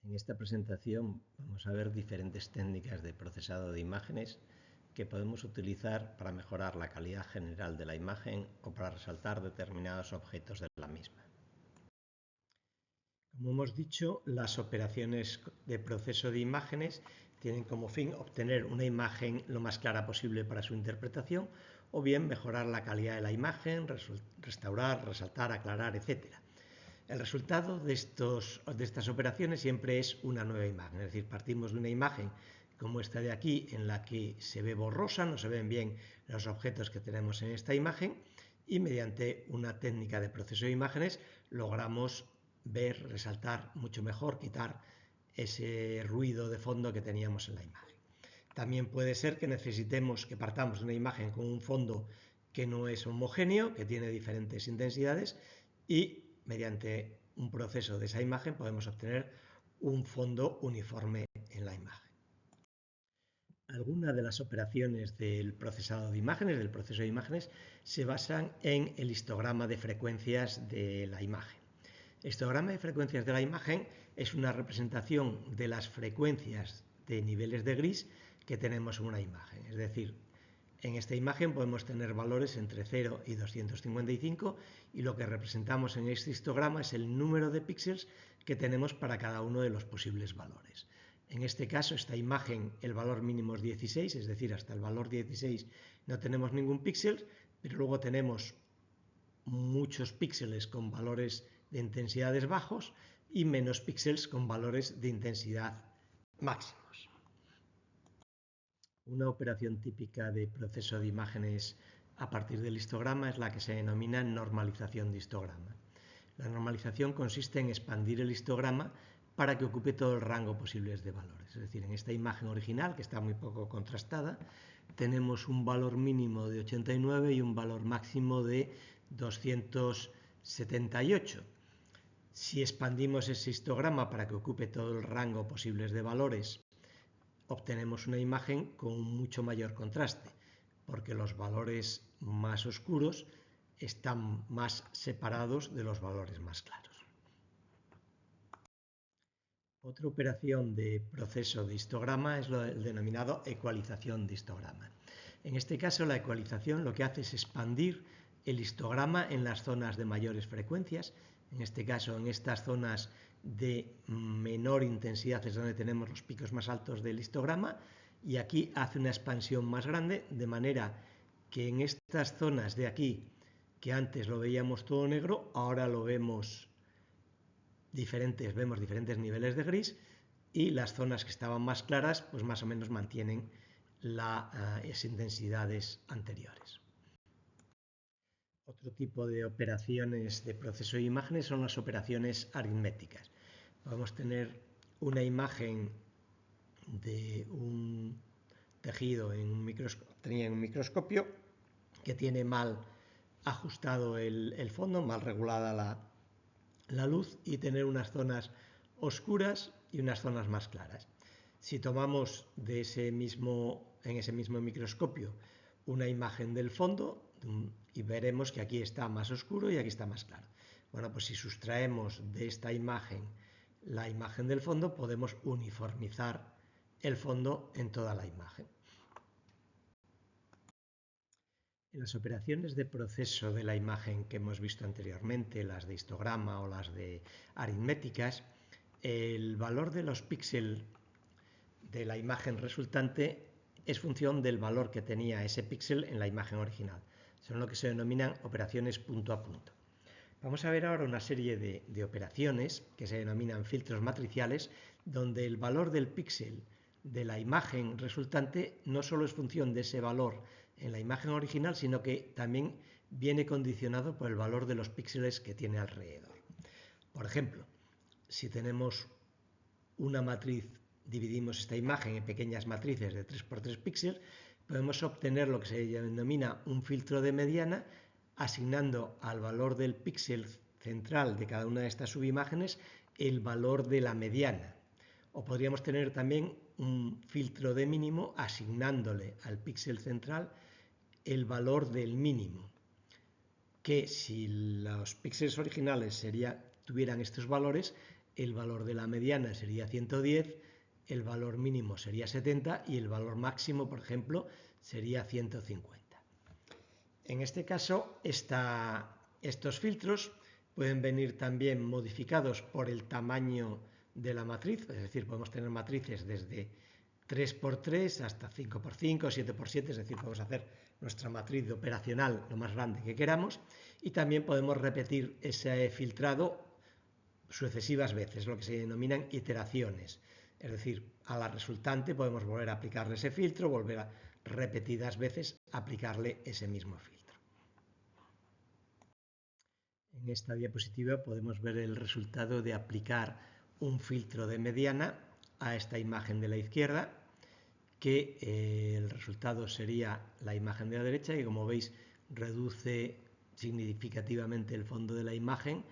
En esta presentación vamos a ver diferentes técnicas de procesado de imágenes que podemos utilizar para mejorar la calidad general de la imagen o para resaltar determinados objetos de la misma. Como hemos dicho, las operaciones de proceso de imágenes tienen como fin obtener una imagen lo más clara posible para su interpretación o bien mejorar la calidad de la imagen, restaurar, resaltar, aclarar, etc. El resultado de estas operaciones siempre es una nueva imagen, es decir, partimos de una imagen como esta de aquí en la que se ve borrosa, no se ven bien los objetos que tenemos en esta imagen y mediante una técnica de proceso de imágenes logramos ver, resaltar mucho mejor, quitar ese ruido de fondo que teníamos en la imagen. También puede ser que necesitemos que partamos de una imagen con un fondo que no es homogéneo, que tiene diferentes intensidades y mediante un proceso de esa imagen podemos obtener un fondo uniforme en la imagen. Algunas de las operaciones del procesado de imágenes, del proceso de imágenes, se basan en el histograma de frecuencias de la imagen. El histograma de frecuencias de la imagen es una representación de las frecuencias de niveles de gris que tenemos en una imagen. Es decir, en esta imagen podemos tener valores entre 0 y 255 y lo que representamos en este histograma es el número de píxeles que tenemos para cada uno de los posibles valores. En este caso, esta imagen, el valor mínimo es 16, es decir, hasta el valor 16 no tenemos ningún píxel, pero luego tenemos muchos píxeles con valores de intensidades bajos y menos píxeles con valores de intensidad máximos. Una operación típica de proceso de imágenes a partir del histograma es la que se denomina normalización de histograma. La normalización consiste en expandir el histograma para que ocupe todo el rango posible de valores. Es decir, en esta imagen original, que está muy poco contrastada, tenemos un valor mínimo de 89 y un valor máximo de 278. Si expandimos ese histograma para que ocupe todo el rango posible de valores, obtenemos una imagen con mucho mayor contraste, porque los valores más oscuros están más separados de los valores más claros. Otra operación de proceso de histograma es el denominado ecualización de histograma. En este caso, la ecualización lo que hace es expandir el histograma en las zonas de mayores frecuencias. En este caso, en estas zonas de menor intensidad es donde tenemos los picos más altos del histograma y aquí hace una expansión más grande, de manera que en estas zonas de aquí, que antes lo veíamos todo negro, ahora lo vemos diferentes niveles de gris y las zonas que estaban más claras pues más o menos mantienen las intensidades anteriores. Otro tipo de operaciones de proceso de imágenes son las operaciones aritméticas. Podemos tener una imagen de un tejido en un microscopio que tiene mal ajustado el fondo, mal regulada la luz y tener unas zonas oscuras y unas zonas más claras. Si tomamos en ese mismo microscopio una imagen del fondo y veremos que aquí está más oscuro y aquí está más claro. Bueno, pues si sustraemos de esta imagen la imagen del fondo, podemos uniformizar el fondo en toda la imagen. En las operaciones de proceso de la imagen que hemos visto anteriormente, las de histograma o las de aritméticas, el valor de los píxeles de la imagen resultante es función del valor que tenía ese píxel en la imagen original. Son lo que se denominan operaciones punto a punto. Vamos a ver ahora una serie de operaciones que se denominan filtros matriciales, donde el valor del píxel de la imagen resultante no solo es función de ese valor en la imagen original, sino que también viene condicionado por el valor de los píxeles que tiene alrededor. Por ejemplo, si tenemos una matriz, dividimos esta imagen en pequeñas matrices de 3×3 píxeles, podemos obtener lo que se denomina un filtro de mediana, asignando al valor del píxel central de cada una de estas subimágenes el valor de la mediana. O podríamos tener también un filtro de mínimo asignándole al píxel central el valor del mínimo, que si los píxeles originales tuvieran estos valores, el valor de la mediana sería 110, el valor mínimo sería 70 y el valor máximo, por ejemplo, sería 150. En este caso, estos filtros pueden venir también modificados por el tamaño de la matriz, es decir, podemos tener matrices desde 3×3 hasta 5×5, 7×7, es decir, podemos hacer nuestra matriz operacional lo más grande que queramos y también podemos repetir ese filtrado sucesivas veces, lo que se denominan iteraciones. Es decir, a la resultante podemos volver a aplicarle ese filtro, volver a repetidas veces aplicarle ese mismo filtro. En esta diapositiva podemos ver el resultado de aplicar un filtro de mediana a esta imagen de la izquierda, que el resultado sería la imagen de la derecha y, como veis, reduce significativamente el fondo de la imagen,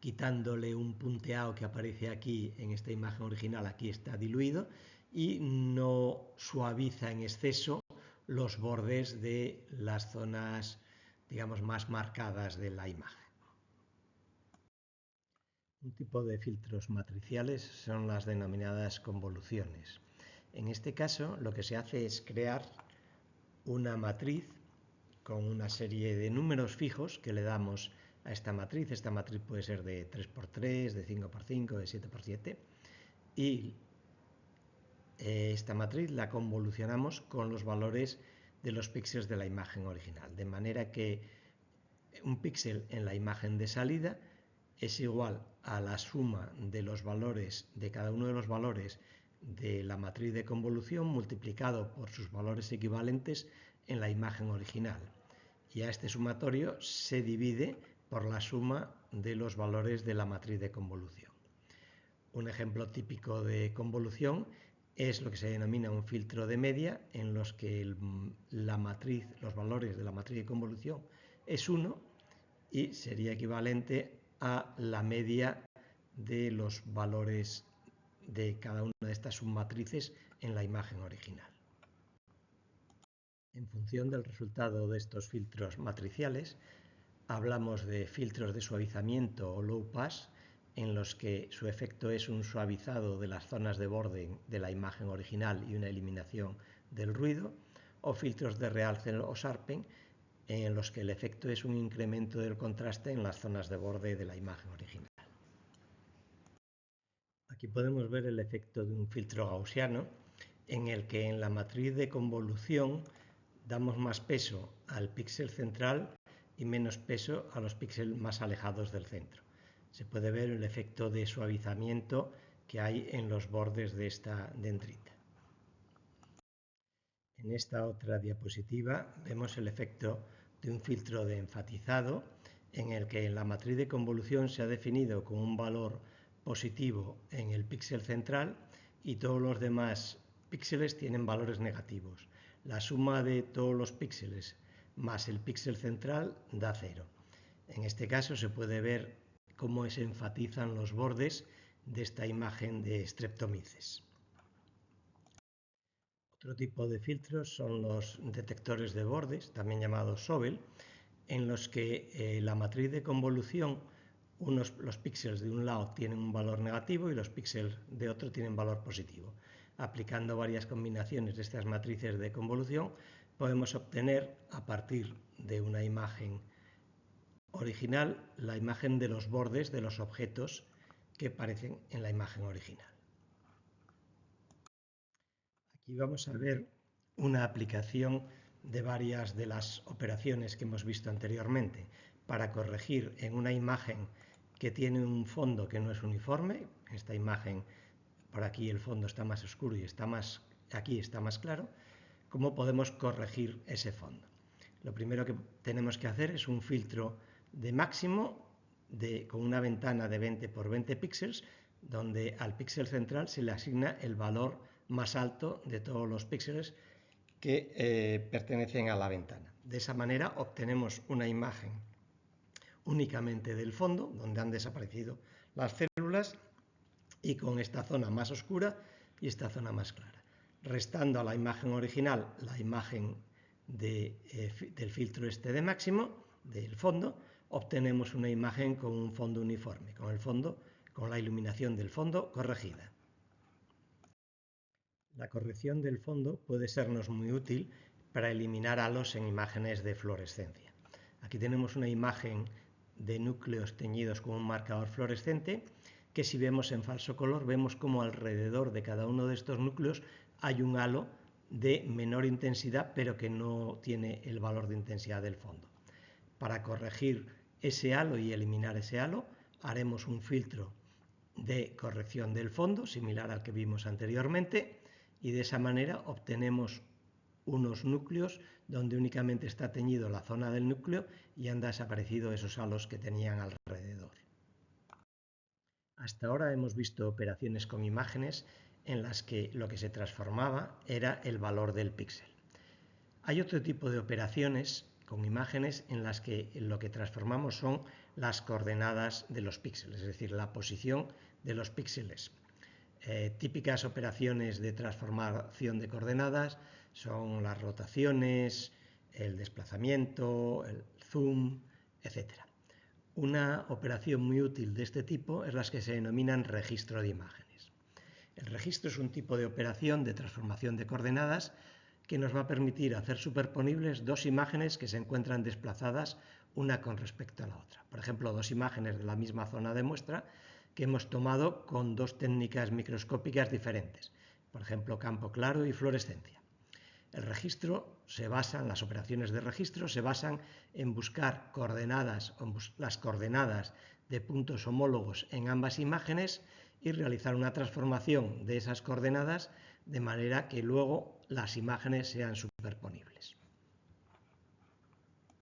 quitándole un punteado que aparece aquí en esta imagen original, aquí está diluido, y no suaviza en exceso los bordes de las zonas, digamos, más marcadas de la imagen. Un tipo de filtros matriciales son las denominadas convoluciones. En este caso, lo que se hace es crear una matriz con una serie de números fijos que le damos a esta matriz. Esta matriz puede ser de 3×3, de 5×5, de 7×7. Y esta matriz la convolucionamos con los valores de los píxeles de la imagen original. De manera que un píxel en la imagen de salida es igual a la suma de los valores, de cada uno de los valores de la matriz de convolución multiplicado por sus valores equivalentes en la imagen original. Y a este sumatorio se divide por la suma de los valores de la matriz de convolución. Un ejemplo típico de convolución es lo que se denomina un filtro de media, en los que los valores de la matriz de convolución es 1 y sería equivalente a la media de los valores de cada una de estas submatrices en la imagen original. En función del resultado de estos filtros matriciales, hablamos de filtros de suavizamiento o low pass, en los que su efecto es un suavizado de las zonas de borde de la imagen original y una eliminación del ruido, o filtros de realce o sharpen, en los que el efecto es un incremento del contraste en las zonas de borde de la imagen original. Aquí podemos ver el efecto de un filtro gaussiano, en el que en la matriz de convolución damos más peso al píxel central y menos peso a los píxeles más alejados del centro. Se puede ver el efecto de suavizamiento que hay en los bordes de esta dendrita. En esta otra diapositiva vemos el efecto de un filtro de enfatizado, en el que en la matriz de convolución se ha definido con un valor positivo en el píxel central y todos los demás píxeles tienen valores negativos. La suma de todos los píxeles más el píxel central da 0. En este caso se puede ver cómo se enfatizan los bordes de esta imagen de Streptomyces. Otro tipo de filtros son los detectores de bordes, también llamados Sobel, en los que la matriz de convolución, los píxeles de un lado tienen un valor negativo y los píxeles de otro tienen valor positivo. Aplicando varias combinaciones de estas matrices de convolución, podemos obtener, a partir de una imagen original, la imagen de los bordes de los objetos que aparecen en la imagen original. Aquí vamos a ver una aplicación de varias de las operaciones que hemos visto anteriormente para corregir en una imagen que tiene un fondo que no es uniforme. Esta imagen, por aquí el fondo está más oscuro y aquí está más claro. ¿Cómo podemos corregir ese fondo? Lo primero que tenemos que hacer es un filtro de máximo con una ventana de 20 por 20 píxeles, donde al píxel central se le asigna el valor más alto de todos los píxeles que pertenecen a la ventana. De esa manera obtenemos una imagen únicamente del fondo, donde han desaparecido las células, y con esta zona más oscura y esta zona más clara. Restando a la imagen original la imagen del filtro este de máximo, del fondo, obtenemos una imagen con un fondo uniforme, con el fondo con la iluminación del fondo corregida. La corrección del fondo puede sernos muy útil para eliminar halos en imágenes de fluorescencia. Aquí tenemos una imagen de núcleos teñidos con un marcador fluorescente que, si vemos en falso color, vemos como alrededor de cada uno de estos núcleos hay un halo de menor intensidad, pero que no tiene el valor de intensidad del fondo. Para corregir ese halo y eliminar ese halo, haremos un filtro de corrección del fondo, similar al que vimos anteriormente, y de esa manera obtenemos unos núcleos donde únicamente está teñido la zona del núcleo y han desaparecido esos halos que tenían alrededor. Hasta ahora hemos visto operaciones con imágenes en las que lo que se transformaba era el valor del píxel. Hay otro tipo de operaciones con imágenes en las que lo que transformamos son las coordenadas de los píxeles, es decir, la posición de los píxeles. Típicas operaciones de transformación de coordenadas son las rotaciones, el desplazamiento, el zoom, etc. Una operación muy útil de este tipo es las que se denominan registro de imágenes. El registro es un tipo de operación de transformación de coordenadas que nos va a permitir hacer superponibles dos imágenes que se encuentran desplazadas una con respecto a la otra. Por ejemplo, dos imágenes de la misma zona de muestra que hemos tomado con dos técnicas microscópicas diferentes, por ejemplo, campo claro y fluorescencia. El registro se basa, las operaciones de registro se basan en buscar coordenadas, las coordenadas de puntos homólogos en ambas imágenes y realizar una transformación de esas coordenadas de manera que luego las imágenes sean superponibles.